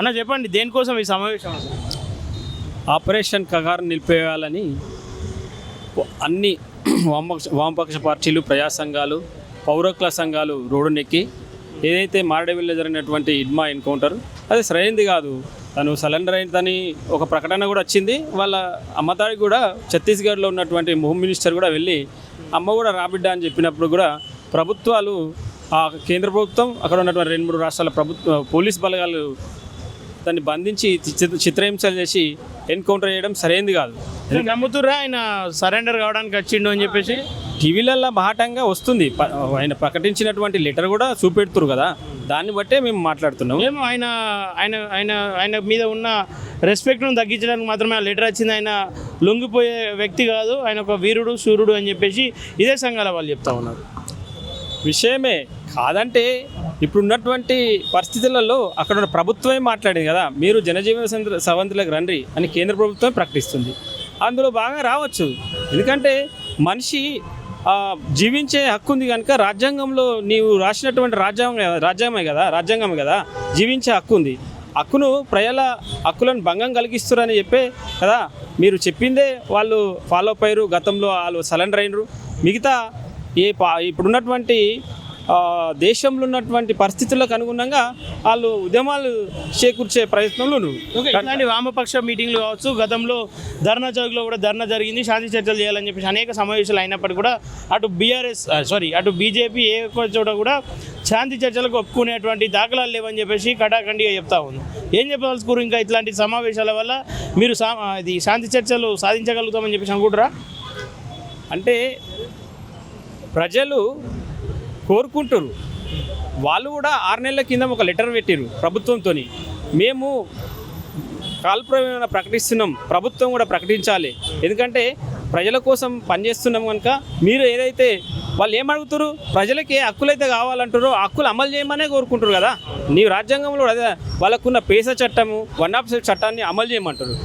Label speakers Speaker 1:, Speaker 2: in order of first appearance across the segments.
Speaker 1: అన్న చెప్పండి దేనికోసం ఈ సమావేశం?
Speaker 2: ఆపరేషన్ కగారు నిలిపేయాలని అన్ని వామపక్ష పార్టీలు, ప్రజా సంఘాలు, పౌరకుల సంఘాలు రోడ్డునెక్కి ఏదైతే మారేడుమిల్లిలో జరిగినటువంటి ఇడ్మా ఎన్కౌంటర్ అది సరైనది కాదు, తను సరెండర్ అయిందని ఒక ప్రకటన కూడా వచ్చింది. వాళ్ళ అమ్మతాడికి కూడా ఛత్తీస్గఢ్లో ఉన్నటువంటి హోమ్ మినిస్టర్ కూడా వెళ్ళి అమ్మ కూడా రాబిడ్డ అని చెప్పినప్పుడు కూడా ప్రభుత్వాలు, ఆ కేంద్ర ప్రభుత్వం, అక్కడ ఉన్నటువంటి 2-3 రాష్ట్రాల పోలీస్ బలగాలు దాన్ని బంధించి చిత్రహింసలు చేసి ఎన్కౌంటర్ చేయడం సరైనది కాదు.
Speaker 1: నమ్ముతురా ఆయన సరెండర్ కావడానికి వచ్చిండు అని చెప్పేసి?
Speaker 2: టీవీలలో బాహటంగా వస్తుంది, ఆయన ప్రకటించినటువంటి లెటర్ కూడా చూపెడుతురు కదా, దాన్ని బట్టే మేము మాట్లాడుతున్నాం.
Speaker 1: ఏమో ఆయన ఆయన ఆయన ఆయన మీద ఉన్న రెస్పెక్ట్ను తగ్గించడానికి మాత్రమే ఆ లెటర్ వచ్చింది. ఆయన లొంగిపోయే వ్యక్తి కాదు, ఆయన ఒక వీరుడు, శూరుడు అని చెప్పేసి ఇదే సంఘాల వాళ్ళు చెప్తా ఉన్నారు.
Speaker 2: విషయమే కాదంటే ఇప్పుడున్నటువంటి పరిస్థితులలో అక్కడ ఉన్న ప్రభుత్వమే మాట్లాడింది కదా, మీరు జనజీవన సవంతులకు రండి అని కేంద్ర ప్రభుత్వమే ప్రకటిస్తుంది. అందులో బాగా రావచ్చు, ఎందుకంటే మనిషి జీవించే హక్కు ఉంది కనుక రాజ్యాంగంలో నీవు రాసినటువంటి రాజ్యాంగమే కదా జీవించే హక్కు ఉంది. హక్కును ప్రజల హక్కులను భంగం కలిగిస్తారని చెప్పే కదా మీరు చెప్పిందే వాళ్ళు ఫాలో అయ్యారు. గతంలో వాళ్ళు సరెండర్ అయినరు. మిగతా ఇప్పుడున్నటువంటి దేశంలో ఉన్నటువంటి పరిస్థితులకు అనుగుణంగా వాళ్ళు ఉద్యమాలు చేకూర్చే ప్రయత్నంలో
Speaker 1: ఇట్లాంటి వామపక్ష మీటింగ్లు కావచ్చు, గతంలో ధర్నా చౌక్లో కూడా ధర్నా జరిగింది, శాంతి చర్చలు చేయాలని చెప్పేసి అనేక సమావేశాలు అయినప్పటికీ కూడా అటు బీజేపీ ఏ చోట కూడా శాంతి చర్చలకు ఒప్పుకునేటువంటి దాఖలాలు లేవని చెప్పేసి కటాఖండిగా చెప్తా ఉంది. ఏం చెప్పదలుచుకోరు ఇంకా ఇట్లాంటి సమావేశాల వల్ల మీరు ఇది శాంతి చర్చలు సాధించగలుగుతామని చెప్పేసి అనుకుంటారా?
Speaker 2: అంటే ప్రజలు కోరుకుంటారు, వాళ్ళు కూడా 6 నెలల కింద ఒక లెటర్ పెట్టారు ప్రభుత్వంతో, మేము కాల్పురమైన ప్రకటిస్తున్నాం, ప్రభుత్వం కూడా ప్రకటించాలి, ఎందుకంటే ప్రజల కోసం పనిచేస్తున్నాం కనుక మీరు ఏదైతే వాళ్ళు ఏమడుగుతారు, ప్రజలకి ఏ హక్కులైతే కావాలంటారో ఆ హక్కులు అమలు చేయమనే కోరుకుంటారు కదా. నీ రాజ్యాంగంలో అదే వాళ్ళకున్న పేస చట్టము 1/2 చట్టాన్ని అమలు చేయమంటారు.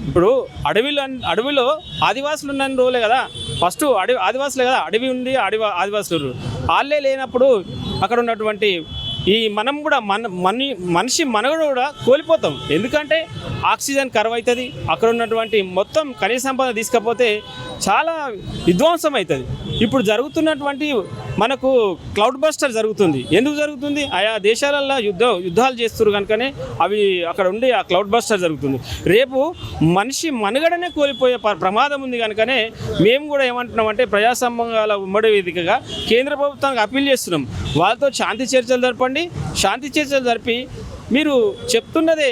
Speaker 2: ఇప్పుడు అడవిలో ఆదివాసులు ఉన్న రోజులే కదా, ఫస్ట్ ఆదివాసులే కదా, అడవి ఉంది, ఆదివాసులు వాళ్ళే లేనప్పుడు అక్కడ ఉన్నటువంటి మనం కూడా మనిషి మనగడ కూడా కోల్పోతాం. ఎందుకంటే ఆక్సిజన్ కరువు అవుతుంది, అక్కడ ఉన్నటువంటి మొత్తం ఖనిజ సంపద తీసుకపోతే చాలా విధ్వంసం అవుతుంది. ఇప్పుడు జరుగుతున్నటువంటి మనకు క్లౌడ్ బస్టర్ జరుగుతుంది. ఎందుకు జరుగుతుంది? ఆయా దేశాలలో యుద్ధాలు చేస్తున్నారు కనుకనే అవి అక్కడ ఉండి ఆ క్లౌడ్ బస్టర్ జరుగుతుంది. రేపు మనిషి మనుగడనే కోల్పోయే ప్రమాదం ఉంది కనుకనే మేము కూడా ఏమంటున్నామంటే ప్రజా సంఘాల ఉమ్మడి వేదికగా కేంద్ర ప్రభుత్వానికి అప్పీల్ చేస్తున్నాం, వాళ్ళతో శాంతి చర్చలు జరపండి. శాంతి చర్చలు జరిపి మీరు చెప్తున్నదే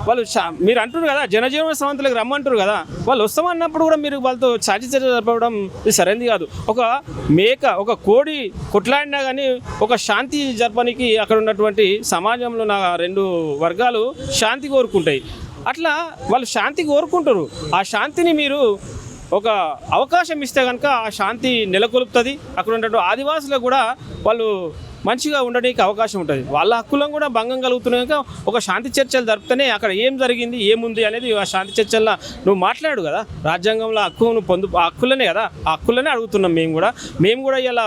Speaker 2: వాళ్ళు మీరు అంటున్నారు కదా జనజీవన సవంతులకు రమ్మంటారు కదా, వాళ్ళు వస్తామన్నప్పుడు కూడా మీరు వాళ్ళతో శాంతి చర్చ జరపడం ఇది సరైనది కాదు. ఒక కోడి కొట్లాడినా కానీ ఒక శాంతి జరపడానికి అక్కడ ఉన్నటువంటి సమాజంలో 2 వర్గాలు శాంతి కోరుకుంటాయి. అట్లా వాళ్ళు శాంతి కోరుకుంటారు. ఆ శాంతిని మీరు ఒక అవకాశం ఇస్తే కనుక ఆ శాంతి నెలకొల్పుతుంది. అక్కడ ఉన్నటువంటి ఆదివాసులకు కూడా వాళ్ళు మంచిగా ఉండడానికి అవకాశం ఉంటుంది. వాళ్ళ హక్కులను కూడా భంగం కలుగుతున్నాయి కనుక ఒక శాంతి చర్చలు జరుపుతూనే అక్కడ ఏం జరిగింది, ఏముంది అనేది ఆ శాంతి చర్చల్లో నువ్వు మాట్లాడు కదా. రాజ్యాంగంలో హక్కును ఆ హక్కులనే కదా, ఆ హక్కులనే అడుగుతున్నాం. మేము కూడా ఇలా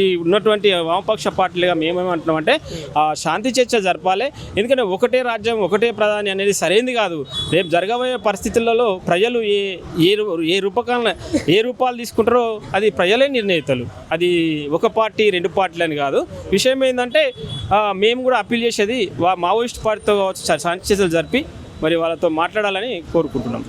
Speaker 2: ఈ ఉన్నటువంటి వామపక్ష పార్టీలుగా మేమేమంటున్నామంటే ఆ శాంతి చర్చ జరపాలి. ఎందుకంటే ఒకటే రాజ్యం ఒకటే ప్రధాని అనేది సరైనది కాదు. రేపు జరగబోయే పరిస్థితులలో ప్రజలు ఏ రూపాలు తీసుకుంటారో అది ప్రజలే నిర్ణయితలు. అది ఒక పార్టీ 2 పార్టీలు అని కాదు. విషయం ఏంటంటే మేము కూడా అప్పీల్ చేసేది మావోయిస్ట్ పార్టీతో కావచ్చు శాంతి చర్చలు జరిపి మరి వాళ్ళతో మాట్లాడాలని కోరుకుంటున్నాం.